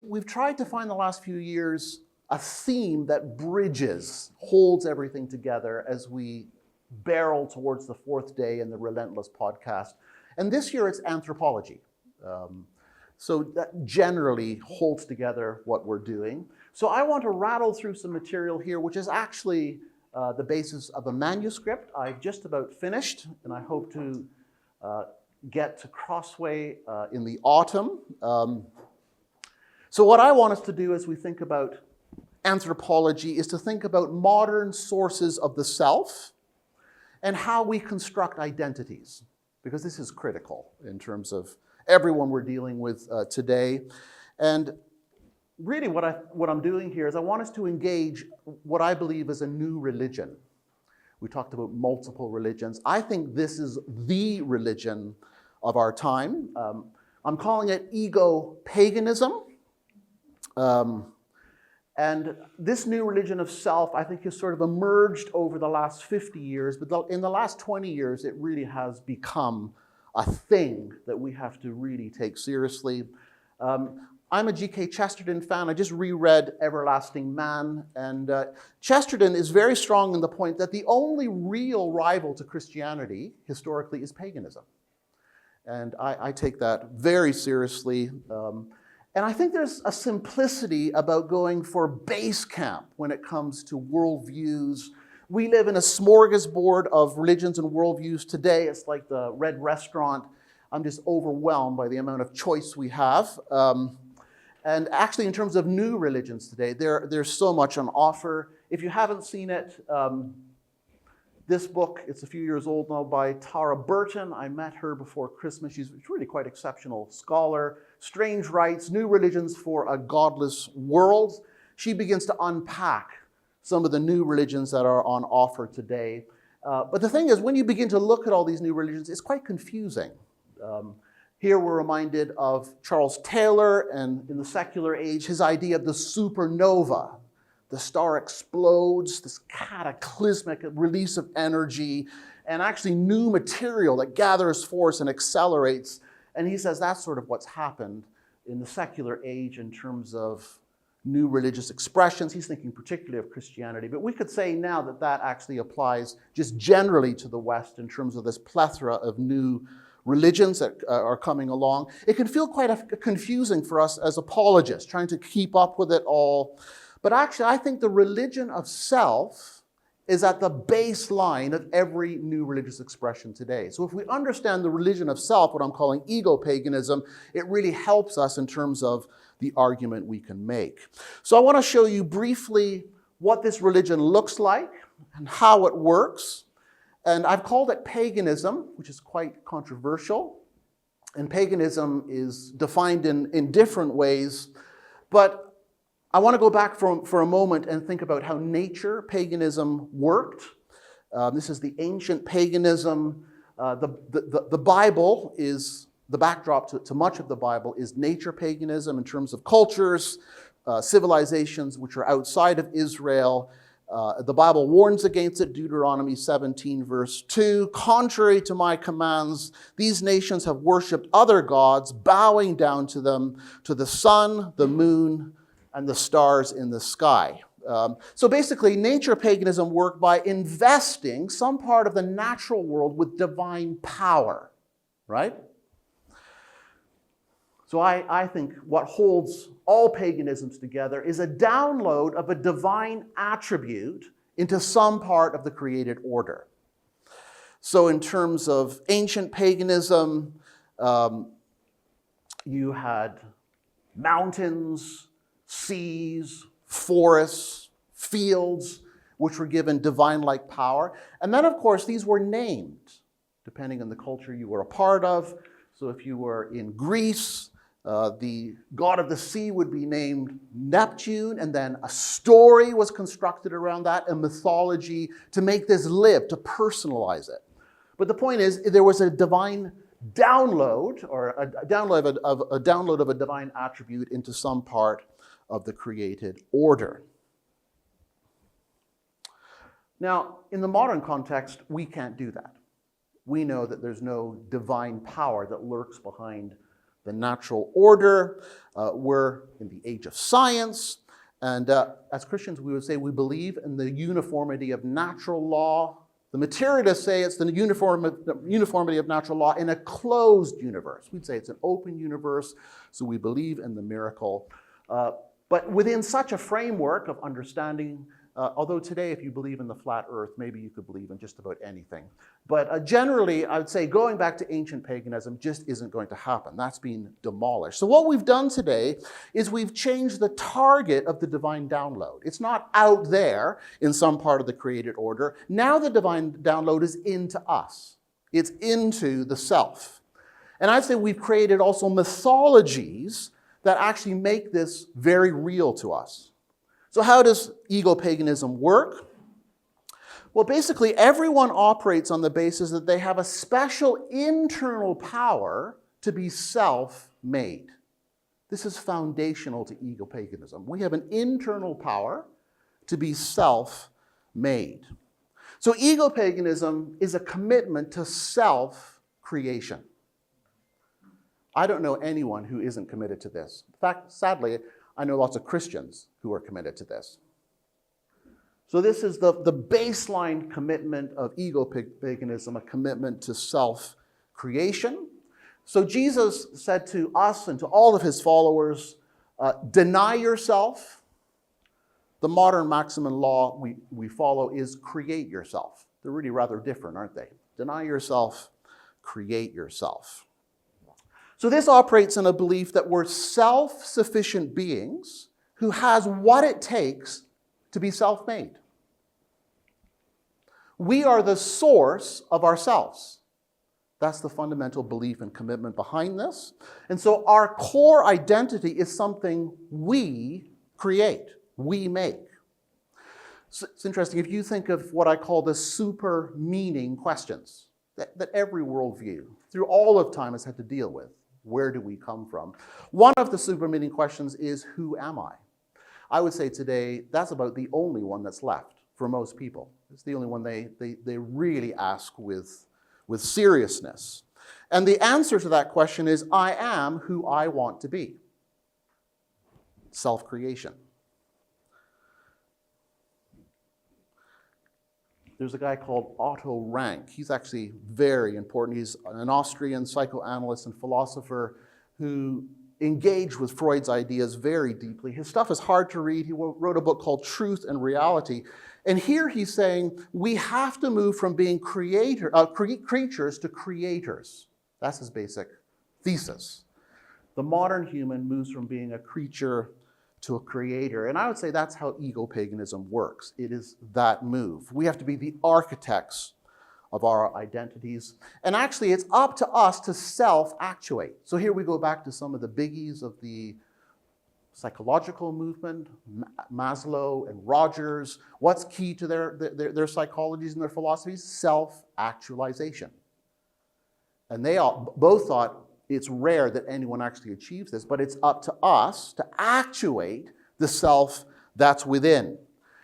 we've tried to find the last few years a theme that bridges, holds everything together as we barrel towards the fourth day in the Relentless podcast. And this year it's anthropology. So that generally holds together what we're doing. So I want to rattle through some material here, which is actually the basis of a manuscript I've just about finished, and I hope to get to Crossway in the autumn. So what I want us to do as we think about anthropology is to think about modern sources of the self and how we construct identities, because this is critical in terms of everyone we're dealing with today. And really what I'm doing here is I want us to engage what I believe is a new religion. We talked about multiple religions. I think this is the religion of our time. I'm calling it ego-paganism. And this new religion of self, I think, has sort of emerged over the last 50 years, but in the last 20 years, it really has become a thing that we have to really take seriously. I'm a G.K. Chesterton fan. I just reread Everlasting Man, and Chesterton is very strong in the point that the only real rival to Christianity, historically, is paganism. And I take that very seriously. And I think there's a simplicity about going for base camp when it comes to worldviews. We live in a smorgasbord of religions and worldviews today. It's like the Red Restaurant. I'm just overwhelmed by the amount of choice we have. And actually, in terms of new religions today, there's so much on offer. If you haven't seen it, this book, it's a few years old now, by Tara Burton. I met her before Christmas. She's really quite an exceptional scholar. Strange Rites, New Religions for a Godless World. She begins to unpack some of the new religions that are on offer today. But the thing is, when you begin to look at all these new religions, it's quite confusing. Here we're reminded of Charles Taylor, and in the secular age, his idea of the supernova. The star explodes, this cataclysmic release of energy, and actually new material that gathers force and accelerates. And he says that's sort of what's happened in the secular age in terms of new religious expressions. He's thinking particularly of Christianity. But we could say now that that actually applies just generally to the West in terms of this plethora of new religions that are coming along. It can feel quite confusing for us as apologists, trying to keep up with it all. But actually, I think the religion of self is at the baseline of every new religious expression today. So if we understand the religion of self, what I'm calling ego-paganism, it really helps us in terms of the argument we can make. So I want to show you briefly what this religion looks like and how it works. And I've called it paganism, which is quite controversial. And paganism is defined in different ways. But I want to go back for a moment and think about how nature paganism worked. This is the ancient paganism. The Bible is, the backdrop to much of the Bible is nature paganism in terms of cultures, civilizations which are outside of Israel. The Bible warns against it, Deuteronomy 17, verse 2. Contrary to my commands, these nations have worshipped other gods, bowing down to them, to the sun, the moon, and the stars in the sky. So basically, nature paganism worked by investing some part of the natural world with divine power, right? So I think what holds all paganisms together is a download of a divine attribute into some part of the created order. So in terms of ancient paganism, you had mountains, seas, forests, fields, which were given divine-like power. And then, of course, these were named, depending on the culture you were a part of. So if you were in Greece, the god of the sea would be named Neptune, and then a story was constructed around that, a mythology to make this live, to personalize it. But the point is, there was a divine download, or a download of a divine attribute into some part of the created order. Now, in the modern context, we can't do that. We know that there's no divine power that lurks behind the natural order. We're in the age of science. And as Christians, we would say we believe in the uniformity of natural law. The materialists say it's the uniformity of natural law in a closed universe. We'd say it's an open universe, so we believe in the miracle. But within such a framework of understanding, although today if you believe in the flat earth, maybe you could believe in just about anything. But generally, I would say going back to ancient paganism just isn't going to happen. That's been demolished. So what we've done today is we've changed the target of the divine download. It's not out there in some part of the created order. Now the divine download is into us. It's into the self. And I'd say we've created also mythologies that actually make this very real to us. So how does ego-paganism work? Well, basically, everyone operates on the basis that they have a special internal power to be self-made. This is foundational to ego-paganism. We have an internal power to be self-made. So ego-paganism is a commitment to self-creation. I don't know anyone who isn't committed to this. In fact, sadly, I know lots of Christians who are committed to this. So this is the baseline commitment of ego-paganism, a commitment to self-creation. So Jesus said to us and to all of his followers, deny yourself. The modern maxim and law we follow is create yourself. They're really rather different, aren't they? Deny yourself, create yourself. So this operates in a belief that we're self-sufficient beings who has what it takes to be self-made. We are the source of ourselves. That's the fundamental belief and commitment behind this. And so our core identity is something we create, we make. So it's interesting, if you think of what I call the super meaning questions that every worldview through all of time has had to deal with. Where do we come from? One of the super meaning questions is, who am I? I would say today that's about the only one that's left for most people. It's the only one they really ask with seriousness. And the answer to that question is, I am who I want to be. Self-creation. There's a guy called Otto Rank. He's actually very important. He's an Austrian psychoanalyst and philosopher who engaged with Freud's ideas very deeply. His stuff is hard to read. He wrote a book called Truth and Reality. And here he's saying we have to move from being creatures to creators. That's his basic thesis. The modern human moves from being a creature to a creator. And I would say that's how ego-paganism works. It is that move. We have to be the architects of our identities. And actually, it's up to us to self-actuate. So here we go back to some of the biggies of the psychological movement, Maslow and Rogers. What's key to their psychologies and their philosophies? Self-actualization. And they all both thought it's rare that anyone actually achieves this, but it's up to us to actuate the self that's within.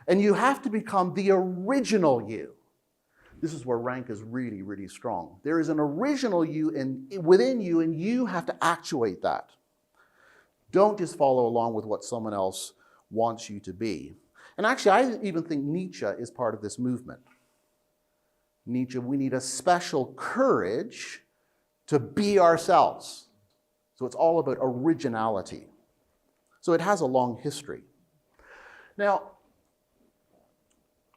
And you have to become the original you. This is where Rank is really, really strong. There is an original you within you, and you have to actuate that. Don't just follow along with what someone else wants you to be. And actually, I even think Nietzsche is part of this movement. Nietzsche, we need a special courage to be ourselves. So it's all about originality. So it has a long history. Now,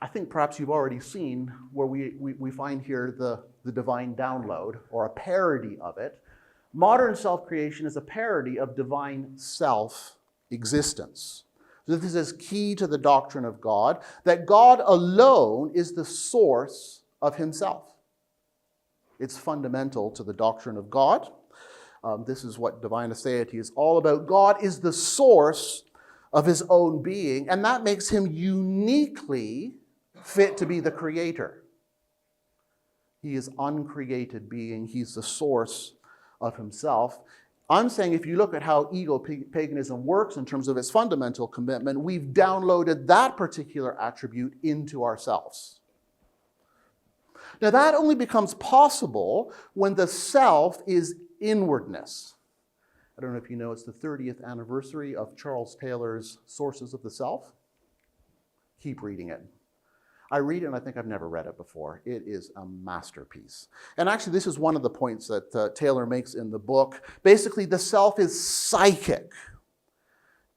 I think perhaps you've already seen where we find here the divine download, or a parody of it. Modern self-creation is a parody of divine self-existence. So this is key to the doctrine of God, that God alone is the source of himself. It's fundamental to the doctrine of God. This is what divine aseity is all about. God is the source of his own being, and that makes him uniquely fit to be the creator. He is uncreated being. He's the source of himself. I'm saying if you look at how ego-paganism works in terms of its fundamental commitment, we've downloaded that particular attribute into ourselves. Now, that only becomes possible when the self is inwardness. I don't know if you know, it's the 30th anniversary of Charles Taylor's Sources of the Self. Keep reading it. I read it and I think I've never read it before. It is a masterpiece. And actually, this is one of the points that Taylor makes in the book. Basically, the self is psychic.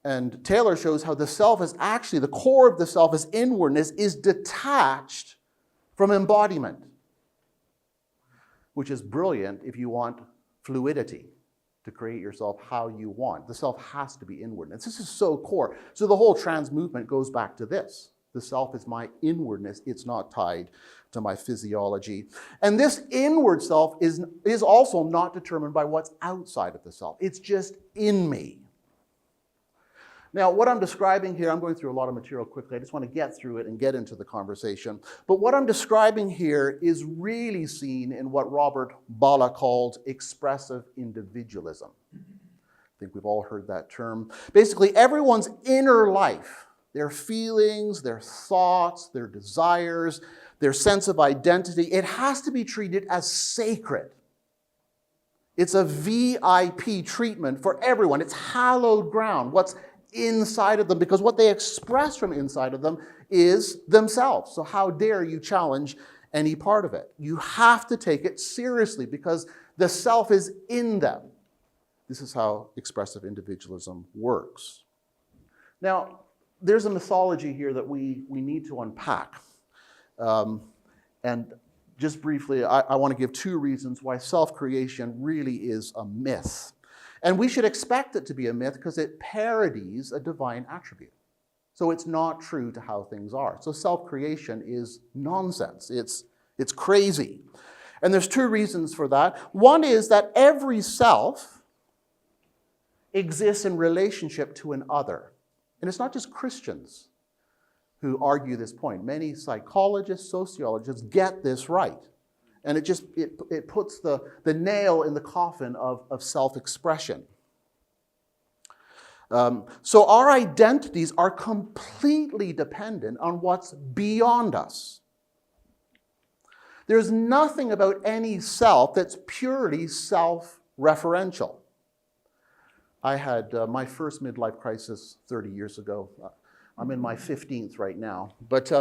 And Taylor shows how the self is actually, the core of the self is inwardness, is detached from embodiment, which is brilliant if you want fluidity to create yourself how you want. The self has to be inwardness. This is so core. So the whole trans movement goes back to this. The self is my inwardness. It's not tied to my physiology. And this inward self is also not determined by what's outside of the self. It's just in me. Now, what I'm describing here, I'm going through a lot of material quickly. I just want to get through it and get into the conversation. But what I'm describing here is really seen in what Robert Balla called expressive individualism. I think we've all heard that term. Basically, everyone's inner life, their feelings, their thoughts, their desires, their sense of identity, it has to be treated as sacred. It's a VIP treatment for everyone. It's hallowed ground. What's inside of them, because what they express from inside of them is themselves. So how dare you challenge any part of it? You have to take it seriously because the self is in them. This is how expressive individualism works. Now, there's a mythology here that we need to unpack. And just briefly, I want to give two reasons why self-creation really is a myth. And we should expect it to be a myth because it parodies a divine attribute. So it's not true to how things are. So self-creation is nonsense. It's crazy. And there's two reasons for that. One is that every self exists in relationship to an other. And it's not just Christians who argue this point. Many psychologists, sociologists get this right. And it puts the nail in the coffin of self-expression. So our identities are completely dependent on what's beyond us. There's nothing about any self that's purely self-referential. I had my first midlife crisis 30 years ago. I'm in my 15th right now. But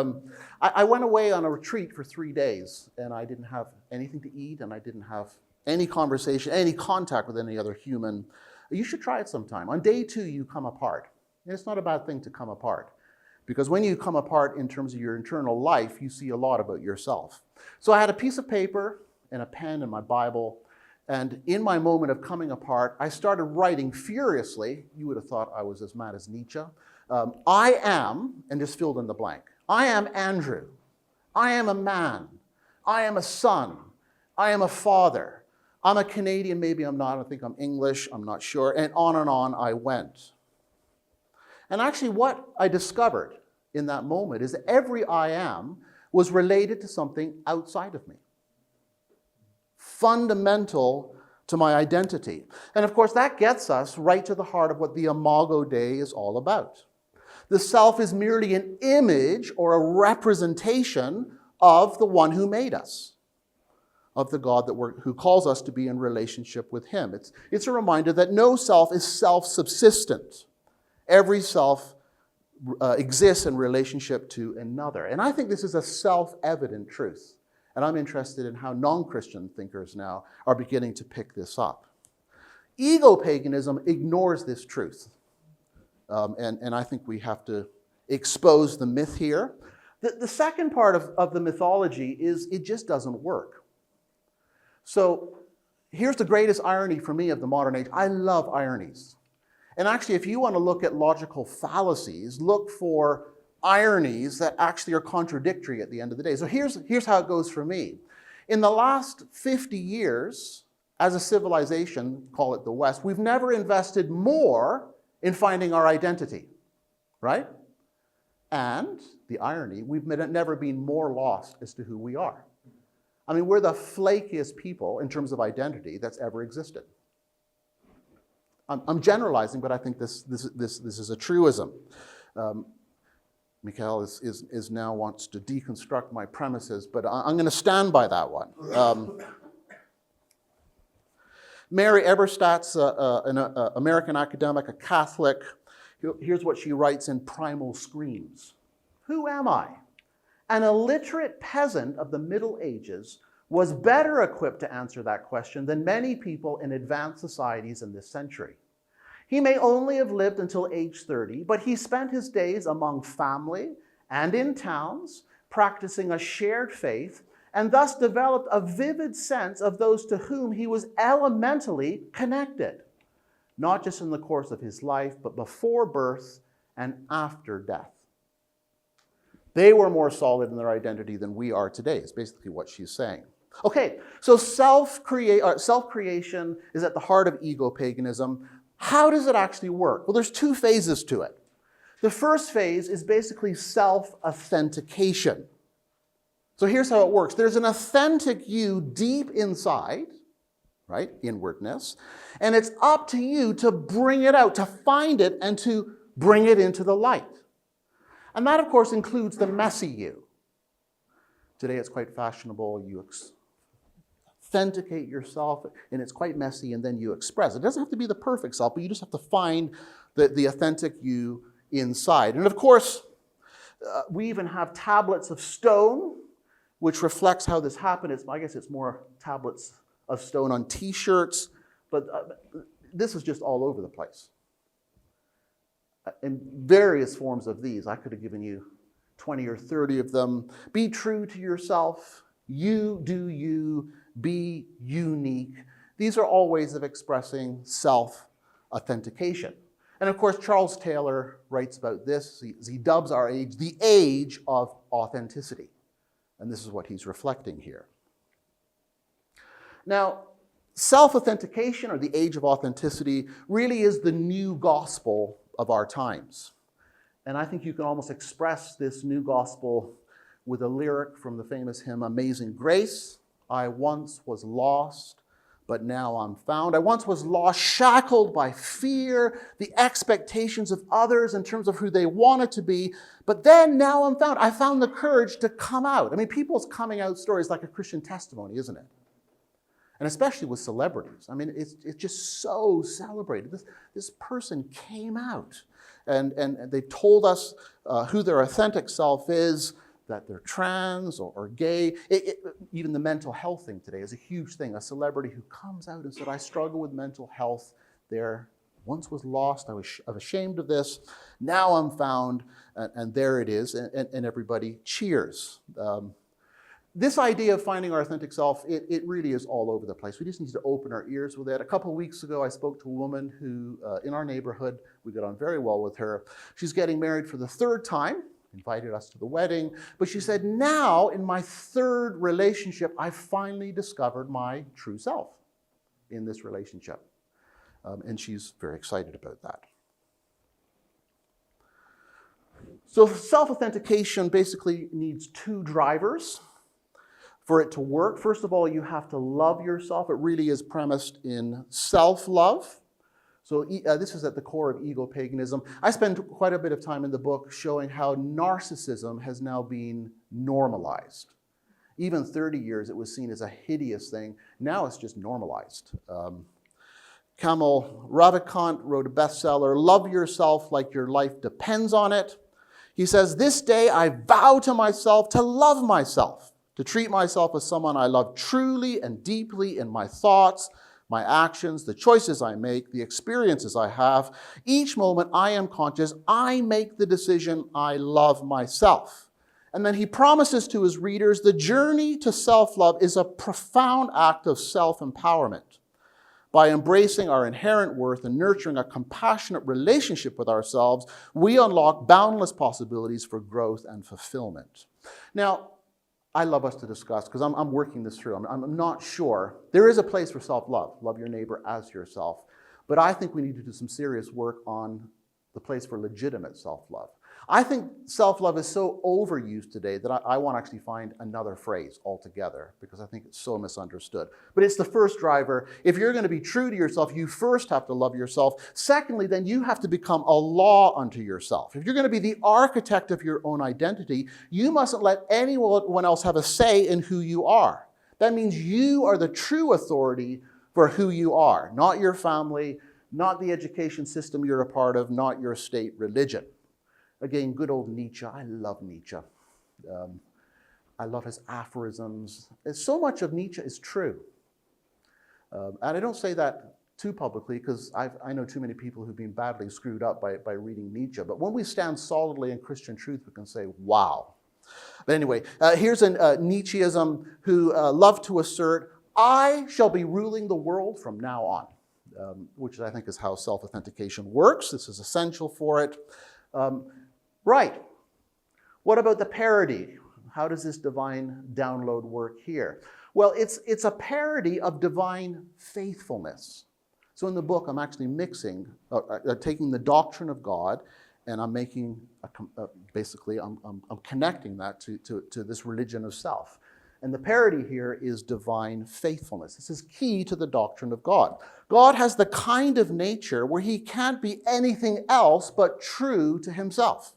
I went away on a retreat for 3 days, and I didn't have anything to eat, and I didn't have any conversation, any contact with any other human. You should try it sometime. On day 2, you come apart. And it's not a bad thing to come apart, because when you come apart in terms of your internal life, you see a lot about yourself. So I had a piece of paper and a pen and my Bible, and in my moment of coming apart, I started writing furiously. You would have thought I was as mad as Nietzsche. I am, and just filled in the blank. I am Andrew. I am a man. I am a son. I am a father. I'm a Canadian, maybe I'm not. I think I'm English, I'm not sure. And on I went. And actually what I discovered in that moment is that every I am was related to something outside of me. Fundamental to my identity. And of course that gets us right to the heart of what the Imago Dei is all about. The self is merely an image or a representation of the one who made us, of the God who calls us to be in relationship with him. It's a reminder that no self is self-subsistent. Every self exists in relationship to another. And I think this is a self-evident truth. And I'm interested in how non-Christian thinkers now are beginning to pick this up. Ego-paganism ignores this truth. And I think we have to expose the myth here. The second part of the mythology is it just doesn't work. So here's the greatest irony for me of the modern age. I love ironies. And actually, if you want to look at logical fallacies, look for ironies that actually are contradictory at the end of the day. So here's how it goes for me. In the last 50 years, as a civilization, call it the West, we've never invested more in finding our identity, right? And the irony, we've never been more lost as to who we are. I mean, we're the flakiest people in terms of identity that's ever existed. I'm generalizing, but I think this is a truism. Mikhail is now wants to deconstruct my premises, but I'm going to stand by that one. Mary Eberstadt's an American academic, a Catholic. Here's what she writes in Primal Screams. Who am I? An illiterate peasant of the Middle Ages was better equipped to answer that question than many people in advanced societies in this century. He may only have lived until age 30, but he spent his days among family and in towns, practicing a shared faith, and thus developed a vivid sense of those to whom he was elementally connected, not just in the course of his life, but before birth and after death. They were more solid in their identity than we are today, is basically what she's saying. Okay, so self-creation is at the heart of ego-paganism. How does it actually work? Well, there's two phases to it. The first phase is basically self-authentication. So here's how it works. There's an authentic you deep inside, right, inwardness, and it's up to you to bring it out, to find it, and to bring it into the light. And that, of course, includes the messy you. Today it's quite fashionable. You authenticate yourself, and it's quite messy, and then you express. It doesn't have to be the perfect self, but you just have to find the authentic you inside. And of course, we even have tablets of stone, which reflects how this happened. I guess it's more tablets of stone on T-shirts, but this is just all over the place. In various forms of these, I could have given you 20 or 30 of them. Be true to yourself. You do you. Be unique. These are all ways of expressing self-authentication. And of course, Charles Taylor writes about this. He dubs our age the age of authenticity. And this is what he's reflecting here. Now, self-authentication, or the age of authenticity, really is the new gospel of our times. And I think you can almost express this new gospel with a lyric from the famous hymn, Amazing Grace. I once was lost, but now I'm found. I once was lost, shackled by fear, the expectations of others in terms of who they wanted to be. But then now I'm found. I found the courage to come out. I mean, people's coming out story is like a Christian testimony, isn't it? And especially with celebrities. I mean, it's just so celebrated. This person came out, and they told us who their authentic self is, that they're trans or gay. Even the mental health thing today is a huge thing. A celebrity who comes out and said, I struggle with mental health. There once was lost. I was ashamed of this. Now I'm found, and there it is, and everybody cheers. This idea of finding our authentic self, it really is all over the place. We just need to open our ears with it. A couple of weeks ago, I spoke to a woman who, in our neighborhood, we got on very well with her. She's getting married for the third time, invited us to the wedding. But she said, now, in my third relationship, I finally discovered my true self in this relationship. And she's very excited about that. So self-authentication basically needs two drivers for it to work. First of all, you have to love yourself. It really is premised in self-love. So this is at the core of ego-paganism. I spend quite a bit of time in the book showing how narcissism has now been normalized. Even 30 years, it was seen as a hideous thing. Now it's just normalized. Kamal Ravikant wrote a bestseller, Love Yourself Like Your Life Depends on It. He says, this day I vow to myself to love myself, to treat myself as someone I love truly and deeply in my thoughts, my actions, the choices I make, the experiences I have. Each moment I am conscious, I make the decision I love myself. And then he promises to his readers, the journey to self-love is a profound act of self-empowerment. By embracing our inherent worth and nurturing a compassionate relationship with ourselves, we unlock boundless possibilities for growth and fulfillment. Now, I love us to discuss, because I'm working this through. I'm not sure. There is a place for self-love. Love your neighbor as yourself. But I think we need to do some serious work on the place for legitimate self-love. I think self-love is so overused today that I want to actually find another phrase altogether, because I think it's so misunderstood. But it's the first driver. If you're going to be true to yourself, you first have to love yourself. Secondly, then you have to become a law unto yourself. If you're going to be the architect of your own identity, you mustn't let anyone else have a say in who you are. That means you are the true authority for who you are, not your family, not the education system you're a part of, not your state religion. Again, good old Nietzsche. I love Nietzsche. I love his aphorisms. So much of Nietzsche is true. And I don't say that too publicly because I know too many people who've been badly screwed up by reading Nietzsche. But when we stand solidly in Christian truth, we can say, wow. But anyway, here's a Nietzscheism who loved to assert, I shall be ruling the world from now on, which I think is how self-authentication works. This is essential for it. Right. What about the parody? How does this divine download work here? Well, it's a parody of divine faithfulness. So in the book, I'm actually mixing, taking the doctrine of God, and I'm making, basically, I'm connecting that to this religion of self. And the parody here is divine faithfulness. This is key to the doctrine of God. God has the kind of nature where he can't be anything else but true to himself.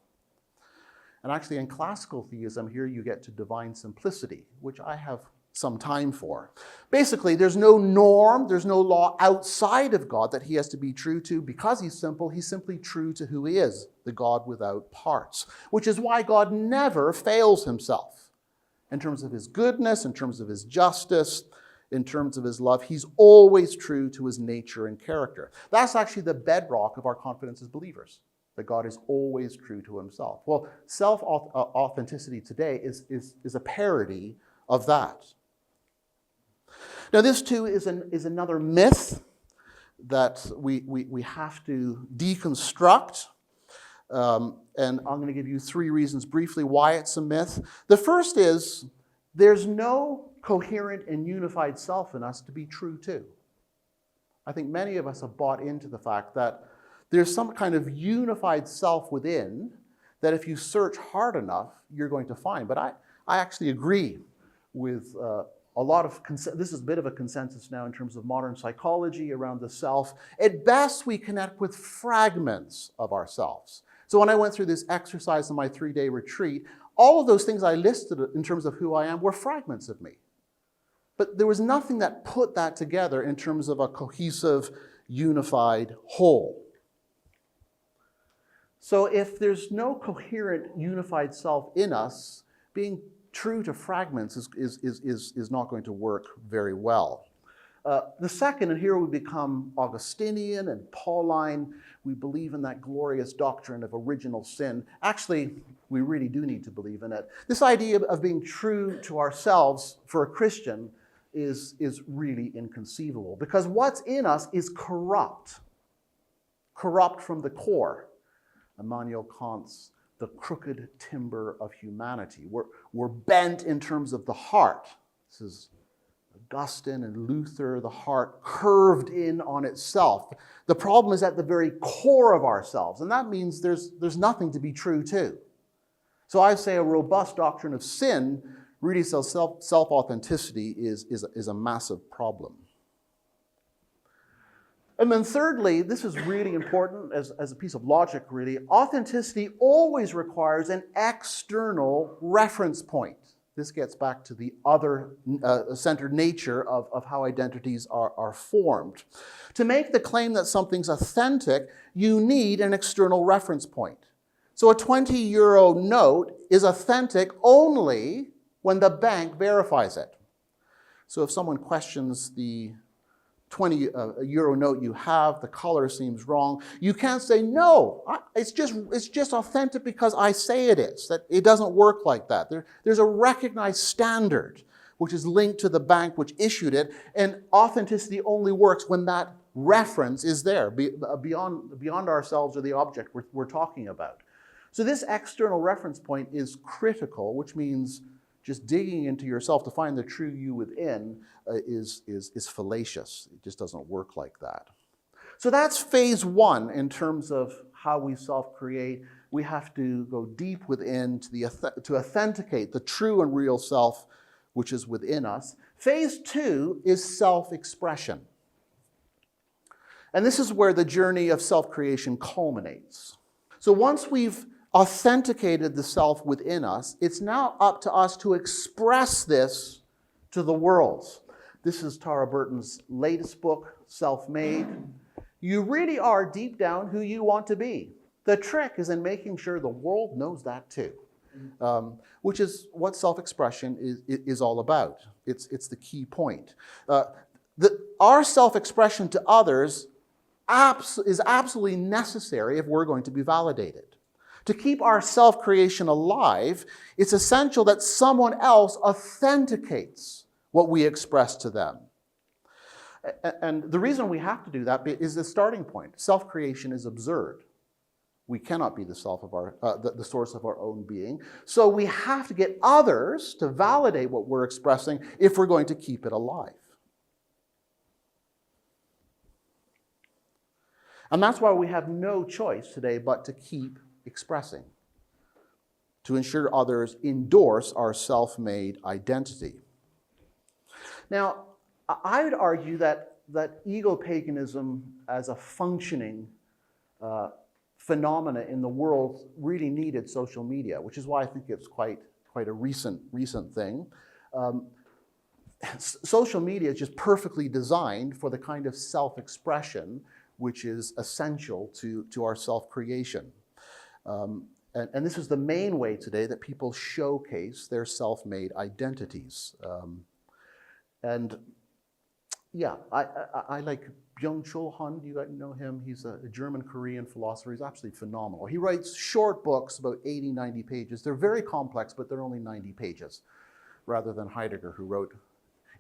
And actually in classical theism, here you get to divine simplicity, which I have some time for. Basically, there's no norm, there's no law outside of God that he has to be true to. Because he's simple, he's simply true to who he is, the God without parts, which is why God never fails himself. In terms of his goodness, in terms of his justice, in terms of his love, he's always true to his nature and character. That's actually the bedrock of our confidence as believers, that God is always true to himself. Well, self-authenticity today is a parody of that. Now, this too is another myth that we have to deconstruct. And I'm going to give you 3 reasons briefly why it's a myth. The first is there's no coherent and unified self in us to be true to. I think many of us have bought into the fact that there's some kind of unified self within that if you search hard enough, you're going to find. But I actually agree with a lot of, this is a bit of a consensus now in terms of modern psychology around the self. At best, we connect with fragments of ourselves. So when I went through this exercise in my 3-day retreat, all of those things I listed in terms of who I am were fragments of me. But there was nothing that put that together in terms of a cohesive, unified whole. So if there's no coherent, unified self in us, being true to fragments is not going to work very well. The second, and here we become Augustinian and Pauline, we believe in that glorious doctrine of original sin. Actually, we really do need to believe in it. This idea of being true to ourselves for a Christian is really inconceivable, because what's in us is corrupt from the core. Immanuel Kant's the crooked timber of humanity. We're bent in terms of the heart. This is Augustine and Luther, the heart curved in on itself. The problem is at the very core of ourselves, and that means there's nothing to be true to. So I say a robust doctrine of sin really says self-authenticity is a massive problem. And then thirdly, this is really important as a piece of logic, really. Authenticity always requires an external reference point. This gets back to the other-centered nature of how identities are formed. To make the claim that something's authentic, you need an external reference point. So a 20-euro note is authentic only when the bank verifies it. So if someone questions the 20-euro note you have, the color seems wrong, you can't say, no, it's just authentic because I say it is. That it doesn't work like that. There's a recognized standard which is linked to the bank which issued it, and authenticity only works when that reference is there, beyond ourselves or the object we're talking about. So this external reference point is critical, which means just digging into yourself to find the true you within is fallacious. It just doesn't work like that. So that's phase 1 in terms of how we self-create. We have to go deep within to authenticate the true and real self which is within us. Phase 2 is self-expression. And this is where the journey of self-creation culminates. So once we've authenticated the self within us, it's now up to us to express this to the world. This is Tara Burton's latest book, Self-Made. You really are deep down who you want to be. The trick is in making sure the world knows that too, which is what self-expression is all about. It's the key point. Our self-expression to others is absolutely necessary if we're going to be validated. To keep our self-creation alive, it's essential that someone else authenticates what we express to them. And the reason we have to do that is the starting point. Self-creation is absurd. We cannot be the source of our own being. So we have to get others to validate what we're expressing if we're going to keep it alive. And that's why we have no choice today but to keep expressing, to ensure others endorse our self-made identity. Now, I would argue that ego-paganism as a functioning phenomena in the world really needed social media, which is why I think it's quite a recent thing. Social media is just perfectly designed for the kind of self-expression which is essential to our self-creation. And this is the main way today that people showcase their self-made identities. And yeah, I like Byung-Chul Han. You guys know him. He's a German-Korean philosopher. He's absolutely phenomenal. He writes short books, about 80, 90 pages. They're very complex, but they're only 90 pages, rather than Heidegger, who wrote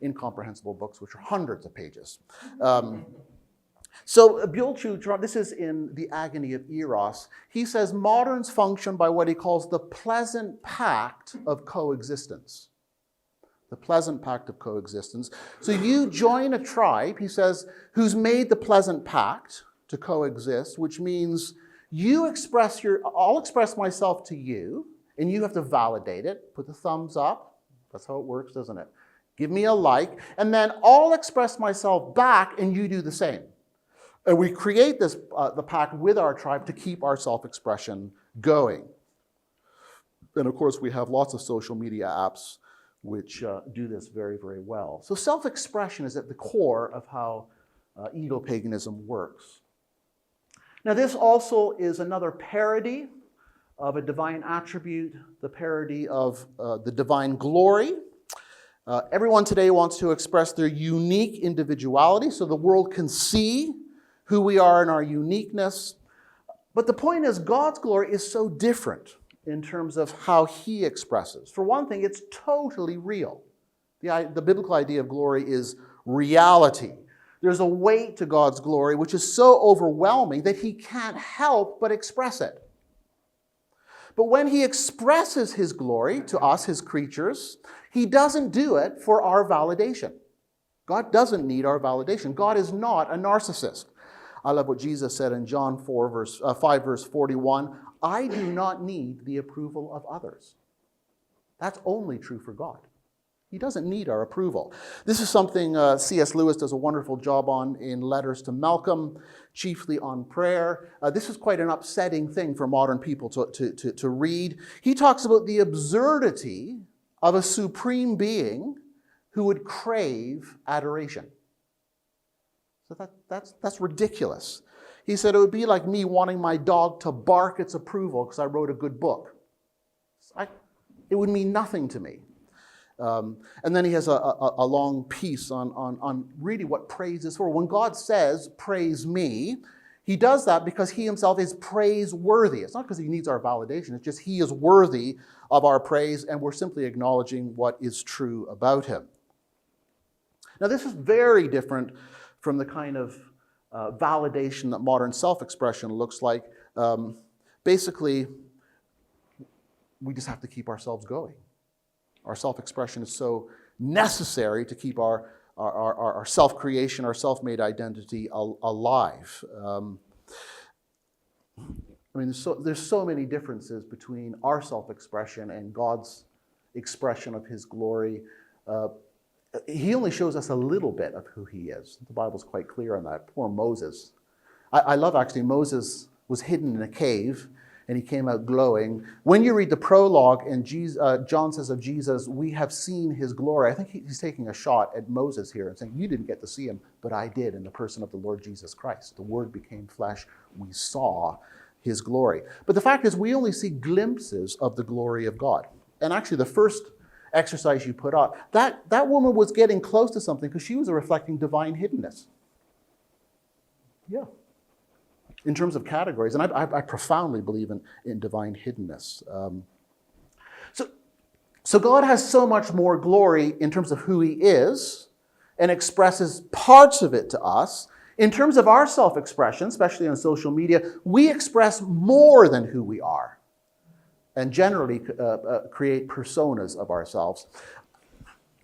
incomprehensible books, which are hundreds of pages. So Byung-Chul, this is in The Agony of Eros. He says moderns function by what he calls the pleasant pact of coexistence. The pleasant pact of coexistence. So you join a tribe, he says, who's made the pleasant pact to coexist, which means I'll express myself to you, and you have to validate it. Put the thumbs up. That's how it works, doesn't it? Give me a like, and then I'll express myself back, and you do the same. And we create this the pact with our tribe to keep our self-expression going. And of course, we have lots of social media apps which do this very, very well. So self-expression is at the core of how ego-paganism works. Now this also is another parody of a divine attribute, the parody of the divine glory. Everyone today wants to express their unique individuality so the world can see who we are in our uniqueness. But the point is, God's glory is so different in terms of how he expresses. For one thing, it's totally real. The biblical idea of glory is reality. There's a weight to God's glory which is so overwhelming that he can't help but express it. But when he expresses his glory to us, his creatures, he doesn't do it for our validation. God doesn't need our validation. God is not a narcissist. I love what Jesus said in John 5, verse 41. I do not need the approval of others. That's only true for God. He doesn't need our approval. This is something C.S. Lewis does a wonderful job on in Letters to Malcolm, chiefly on prayer. This is quite an upsetting thing for modern people to read. He talks about the absurdity of a supreme being who would crave adoration. So that's ridiculous. He said it would be like me wanting my dog to bark its approval because I wrote a good book. It would mean nothing to me. And then he has a long piece on really what praise is for. When God says, praise me, he does that because he himself is praiseworthy. It's not because he needs our validation. It's just he is worthy of our praise, and we're simply acknowledging what is true about him. Now, this is very different from the kind of validation that modern self-expression looks like. Basically, we just have to keep ourselves going. Our self-expression is so necessary to keep our self-creation, our self-made identity alive. There's so many differences between our self-expression and God's expression of his glory. He only shows us a little bit of who he is. The Bible's quite clear on that. Poor Moses. I love, actually, Moses was hidden in a cave, and he came out glowing. When you read the prologue, and John says of Jesus, we have seen his glory. I think he's taking a shot at Moses here and saying, you didn't get to see him, but I did in the person of the Lord Jesus Christ. The Word became flesh. We saw his glory. But the fact is, we only see glimpses of the glory of God. And actually, the first exercise you put up, that woman was getting close to something because she was reflecting divine hiddenness. Yeah. In terms of categories, and I profoundly believe in divine hiddenness. So God has so much more glory in terms of who he is and expresses parts of it to us. In terms of our self-expression, especially on social media, we express more than who we are and generally create personas of ourselves.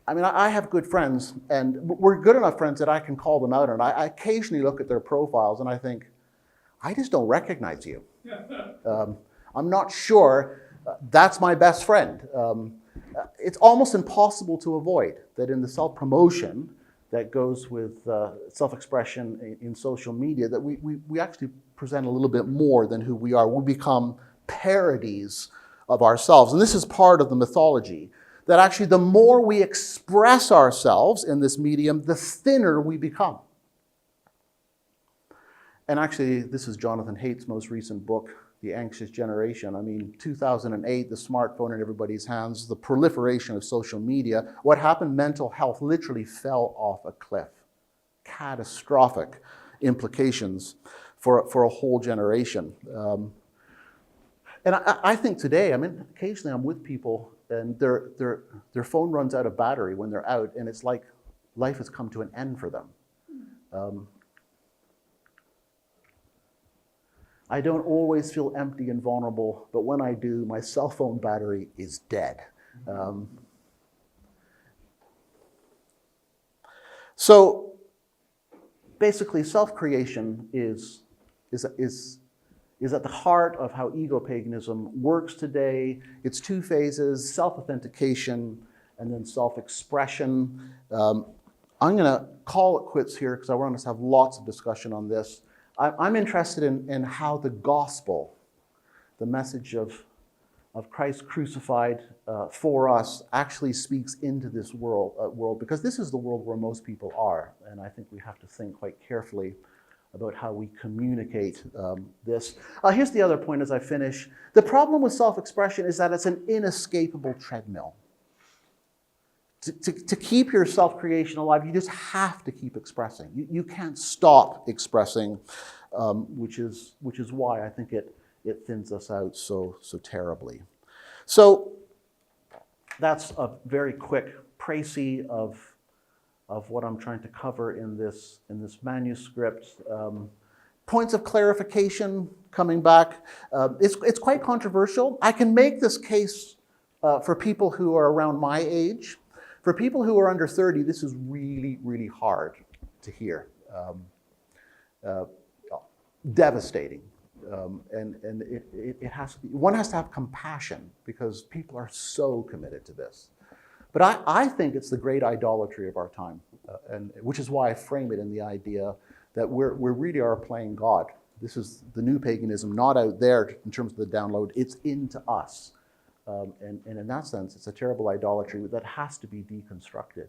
I mean, I have good friends, and we're good enough friends that I can call them out, and I occasionally look at their profiles and I think, I just don't recognize you. I'm not sure that's my best friend. It's almost impossible to avoid that in the self-promotion that goes with self-expression in social media, that we actually present a little bit more than who we are. We become parodies of ourselves. And this is part of the mythology, that actually the more we express ourselves in this medium, the thinner we become. And actually, this is Jonathan Haidt's most recent book, The Anxious Generation. I mean, 2008, the smartphone in everybody's hands, the proliferation of social media. What happened? Mental health literally fell off a cliff. Catastrophic implications for a whole generation. And I think today, I mean, occasionally I'm with people and their phone runs out of battery when they're out, and it's like life has come to an end for them. I don't always feel empty and vulnerable, but when I do, my cell phone battery is dead. So basically, self-creation is at the heart of how ego-paganism works today. It's two phases: self-authentication and then self-expression. I'm going to call it quits here because I want us to have lots of discussion on this. I'm interested in how the gospel, the message of Christ crucified for us, actually speaks into this world, because this is the world where most people are. And I think we have to think quite carefully about how we communicate this. Here's the other point as I finish. The problem with self-expression is that it's an inescapable treadmill. To keep your self-creation alive, you just have to keep expressing. You can't stop expressing, which is why I think it thins us out so terribly. So that's a very quick précis of what I'm trying to cover in this manuscript. Points of clarification coming back. It's quite controversial. I can make this case for people who are around my age. For people who are under 30, this is really, really hard to hear. Devastating. And one has to have compassion because people are so committed to this. But I think it's the great idolatry of our time, and which is why I frame it in the idea that we really are playing God. This is the new paganism, not out there in terms of the download. It's into us. And in that sense, it's a terrible idolatry that has to be deconstructed.